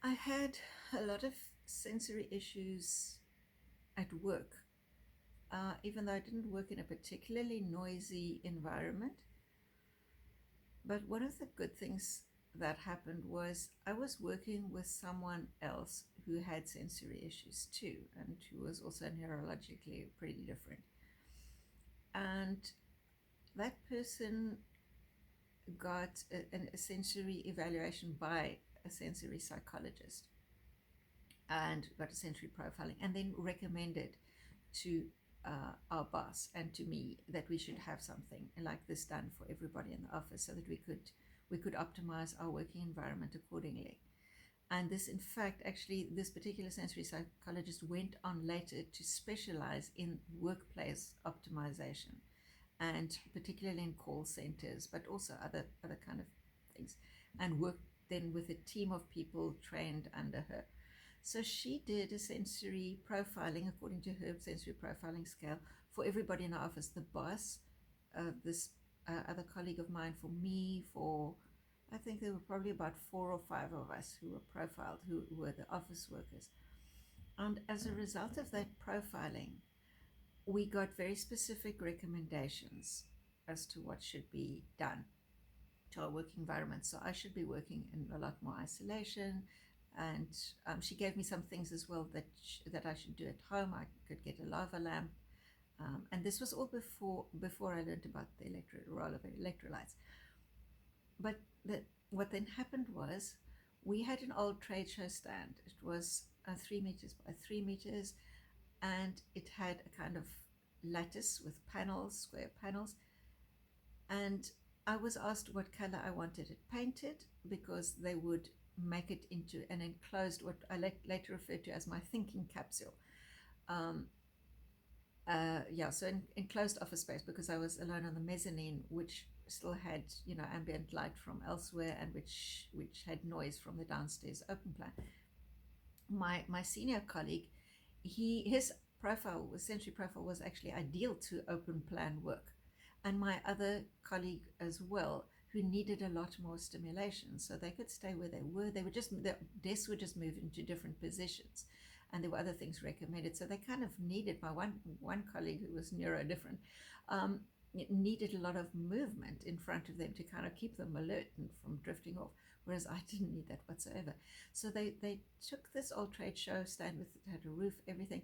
I had a lot of sensory issues at work, even though I didn't work in a particularly noisy environment. But one of the good things that happened was I was working with someone else who had sensory issues too, and who was also neurologically pretty different. And that person got a sensory evaluation by a sensory psychologist and got a sensory profiling, and then recommended to our boss and to me that we should have something like this done for everybody in the office so that we could optimize our working environment accordingly. And this, in fact, actually, this particular sensory psychologist went on later to specialize in workplace optimization, and particularly in call centers, but also other kind of things, and worked then with a team of people trained under her. So she did a sensory profiling according to her sensory profiling scale for everybody in the office. The boss, this other colleague of mine, for me, for I think there were probably about 4 or 5 of us who were profiled, who were the office workers. And as a result of that profiling, we got very specific recommendations as to what should be done to our work environment. So I should be working in a lot more isolation, and she gave me some things as well that I should do at home. I could get a lava lamp, and this was all before I learned about the role of electrolytes. But what then happened was we had an old trade show stand. It was 3 meters by 3 meters, and it had a kind of lattice with panels, square panels, and I was asked what color I wanted it painted because they would make it into an enclosed, what I later referred to as my thinking capsule. Um, so enclosed office space, because I was alone on the mezzanine, which still had ambient light from elsewhere, and which had noise from the downstairs open plan. My senior colleague, his profile, sensory profile, was actually ideal to open plan work, and my other colleague as well, who needed a lot more stimulation, so they could stay where they were. Their desks would just move into different positions, and there were other things recommended. So they kind of needed, my one colleague who was neuro different, needed a lot of movement in front of them to kind of keep them alert and from drifting off, whereas I didn't need that whatsoever. So they took this old trade show stand with it, had a roof, everything,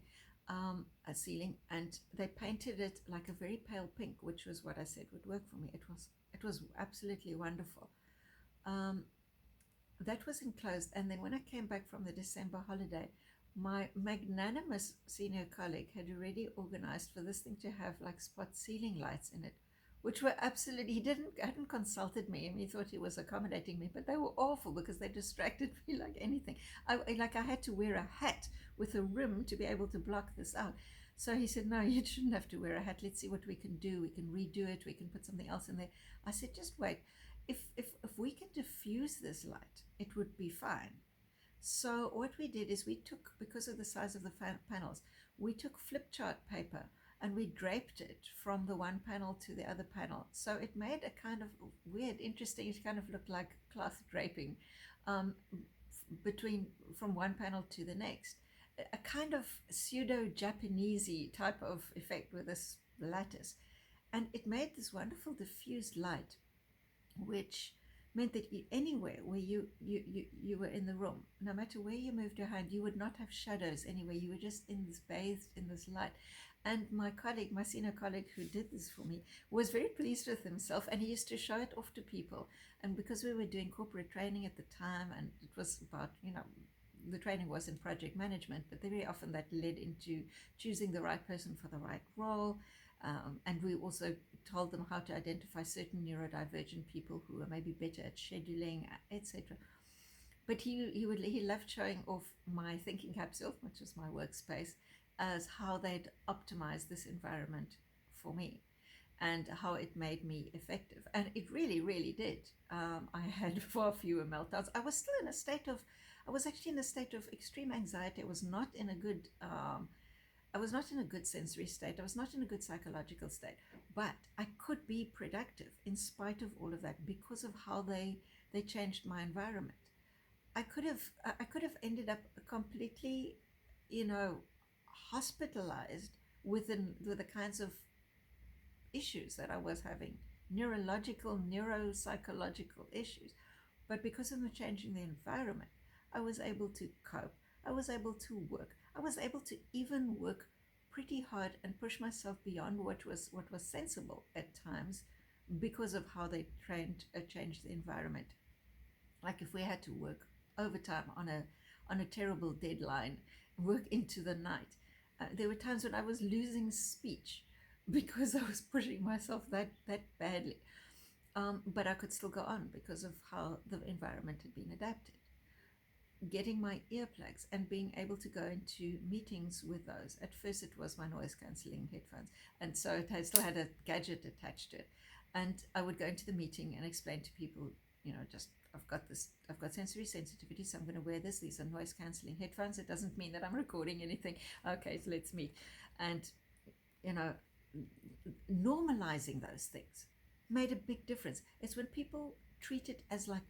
a ceiling, and they painted it like a very pale pink, which was what I said would work for me. It was absolutely wonderful. Um, that was enclosed, and then when I came back from the December holiday, my magnanimous senior colleague had already organized for this thing to have like spot ceiling lights in it, which were absolutely, he hadn't consulted me, and he thought he was accommodating me, but they were awful because they distracted me like anything. I had to wear a hat with a rim to be able to block this out. So he said, no, you shouldn't have to wear a hat. Let's see what we can do. We can redo it. We can put something else in there. I said, just wait. If we can diffuse this light, it would be fine. So what we did is we took, because of the size of the panels, we took flip chart paper and we draped it from the one panel to the other panel. So it made a kind of weird, interesting, it kind of looked like cloth draping um, from one panel to the next. A kind of pseudo-Japanesey type of effect with this lattice. And it made this wonderful diffused light, which meant that anywhere where you were in the room, no matter where you moved your hand, you would not have shadows anywhere. You were just bathed in this light. And my senior colleague who did this for me, was very pleased with himself, and he used to show it off to people. And because we were doing corporate training at the time, and it was about, the training was in project management, but very often that led into choosing the right person for the right role. And we also told them how to identify certain neurodivergent people who were maybe better at scheduling, etc. But he loved showing off my thinking capsule, which was my workspace, as how they'd optimized this environment for me and how it made me effective. And it really, really did. I had far fewer meltdowns. I was actually in a state of extreme anxiety. I was not in a good sensory state. I was not in a good psychological state, but I could be productive in spite of all of that because of how they changed my environment. I could have ended up completely, you know, hospitalized with the kinds of issues that I was having, neurological, neuropsychological issues. But because of the change in the environment, I was able to cope. I was able to work. I was able to even work pretty hard and push myself beyond what was sensible at times because of how they changed the environment. Like if we had to work overtime on a terrible deadline, work into the night, there were times when I was losing speech because I was pushing myself that badly. But I could still go on because of how the environment had been adapted. Getting my earplugs and being able to go into meetings with those. At first, it was my noise cancelling headphones, and so it still had a gadget attached to it. And I would go into the meeting and explain to people, just I've got sensory sensitivity, so I'm going to wear this. These are noise cancelling headphones. It doesn't mean that I'm recording anything. Okay, so let's meet. And, you know, normalizing those things made a big difference. It's when people treat it as like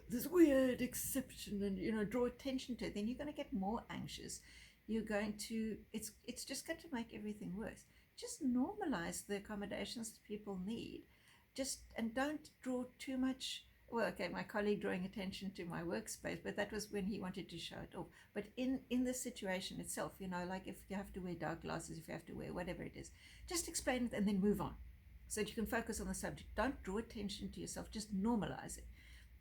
this weird exception and draw attention to it, then you're going to get more anxious. You're going to it's just going to make everything worse. Just normalize the accommodations that people need. Just and don't draw too much. Well, okay, my colleague drawing attention to my workspace, but that was when he wanted to show it off. But in the situation itself, like if you have to wear dark glasses, if you have to wear whatever it is, just explain it and then move on so that you can focus on the subject. Don't draw attention to yourself, just normalize it.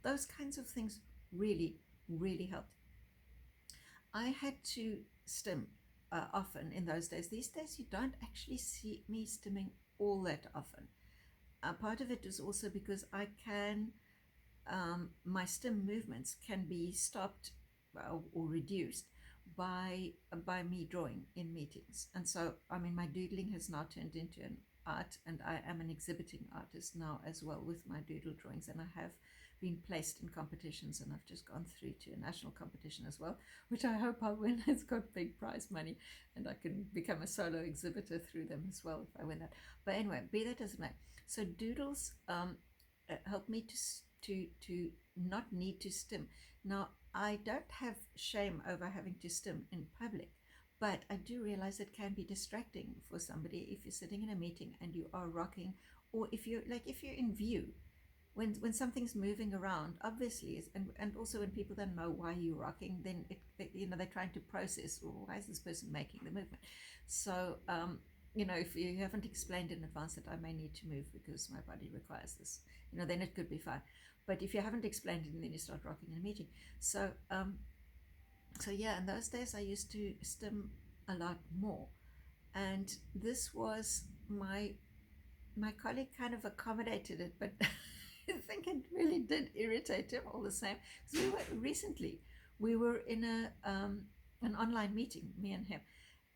Those kinds of things really, really helped. I had to stim often in those days. These days, you don't actually see me stimming all that often. Part of it is also because my stim movements can be stopped or reduced by me drawing in meetings. And so, I mean, my doodling has now turned into an art, and I am an exhibiting artist now as well with my doodle drawings, and I have been placed in competitions, and I've just gone through to a national competition as well, which I hope I'll win. It's got big prize money, and I can become a solo exhibitor through them as well if I win that. But anyway, be that as it may. So doodles help me to not need to stim. Now, I don't have shame over having to stim in public, but I do realize it can be distracting for somebody if you're sitting in a meeting and you are rocking, or if you're in view, when something's moving around, obviously, and also when people don't know why you're rocking, then they're trying to process, or why is this person making the movement? So if you haven't explained in advance that I may need to move because my body requires this, then it could be fine. But if you haven't explained it and then you start rocking in a meeting, so yeah, in those days I used to stim a lot more, and this was my colleague kind of accommodated it, but I think it really did irritate him all the same. Because we were in an online meeting, me and him,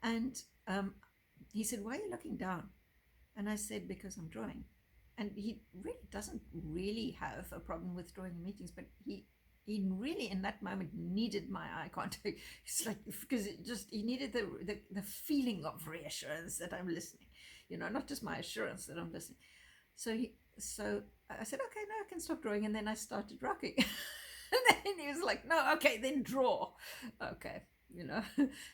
and he said, "Why are you looking down?" And I said, "Because I'm drawing." And he really doesn't really have a problem with drawing in meetings, but he really in that moment needed my eye contact. It's like, because he needed the feeling of reassurance that I'm listening, not just my assurance that I'm listening. So I said, "Okay, now I can stop drawing," and then I started rocking. And then he was like, "No, okay, then draw." Okay.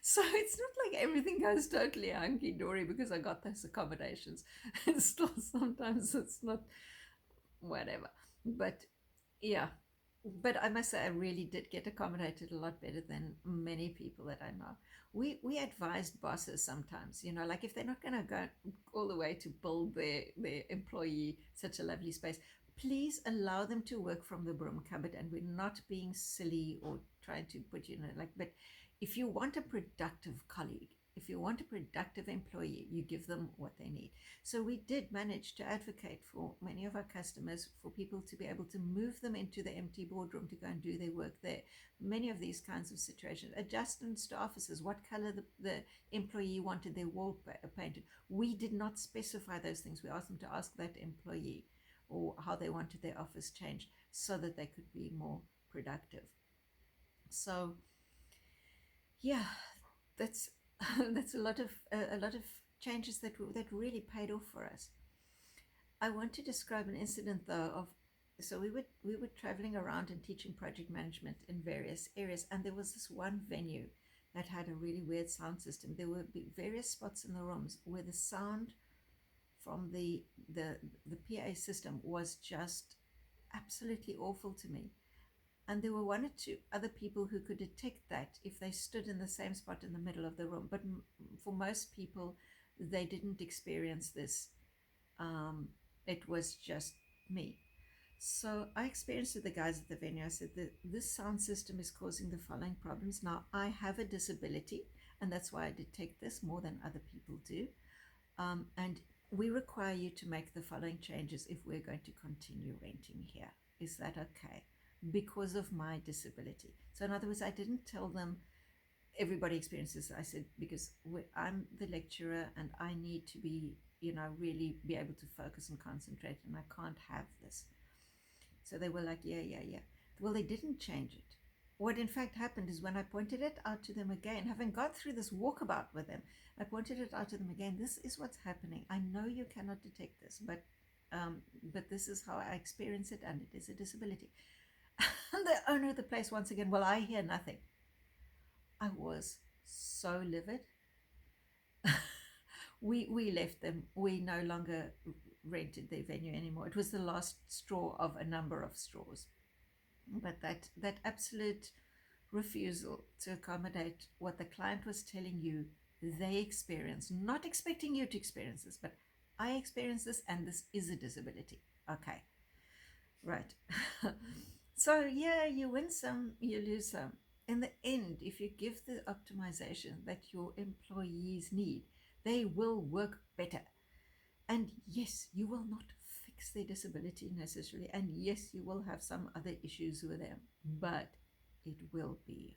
So it's not like everything goes totally hunky-dory because I got those accommodations. And still sometimes it's not whatever. But yeah, but I must say I really did get accommodated a lot better than many people that I know. We advised bosses sometimes, like if they're not going to go all the way to build their employee such a lovely space, please allow them to work from the broom cupboard. And we're not being silly or trying to put but if you want a productive colleague, if you want a productive employee, you give them what they need. So we did manage to advocate for many of our customers for people to be able to move them into the empty boardroom to go and do their work there. Many of these kinds of situations, adjustments to offices, what color the employee wanted their wall painted. We did not specify those things. We asked them to ask that employee or how they wanted their office changed so that they could be more productive. So yeah, that's that's a lot of changes that really paid off for us. I want to describe an incident though of so we were traveling around and teaching project management in various areas, and there was this one venue that had a really weird sound system. There were various spots in the rooms where the sound from the PA system was just absolutely awful to me. And there were one or two other people who could detect that if they stood in the same spot in the middle of the room. But for most people, they didn't experience this. Um, it was just me. So I experienced with the guys at the venue. I said that this sound system is causing the following problems. Now, I have a disability, and that's why I detect this more than other people do. And we require you to make the following changes if we're going to continue renting here. Is that okay? Because of my disability. So, in other words, I didn't tell them everybody experiences. I said, because I'm the lecturer and I need to be, really be able to focus and concentrate, and I can't have this. So they were like, yeah, yeah, yeah. Well, they didn't change it. What in fact happened is when I pointed it out to them again, having gone through this walkabout with them, I pointed it out to them again. This is what's happening. I know you cannot detect this, but this is how I experience it, and it is a disability. And the owner of the place once again, well, I hear nothing. I was so livid. We left them. We no longer rented their venue anymore. It was the last straw of a number of straws. But that absolute refusal to accommodate what the client was telling you they experience, not expecting you to experience this, but I experience this and this is a disability. Okay, right. So yeah, you win some, you lose some. In the end, if you give the optimization that your employees need, they will work better. And yes, you will not fix their disability necessarily. And yes, you will have some other issues with them, but it will be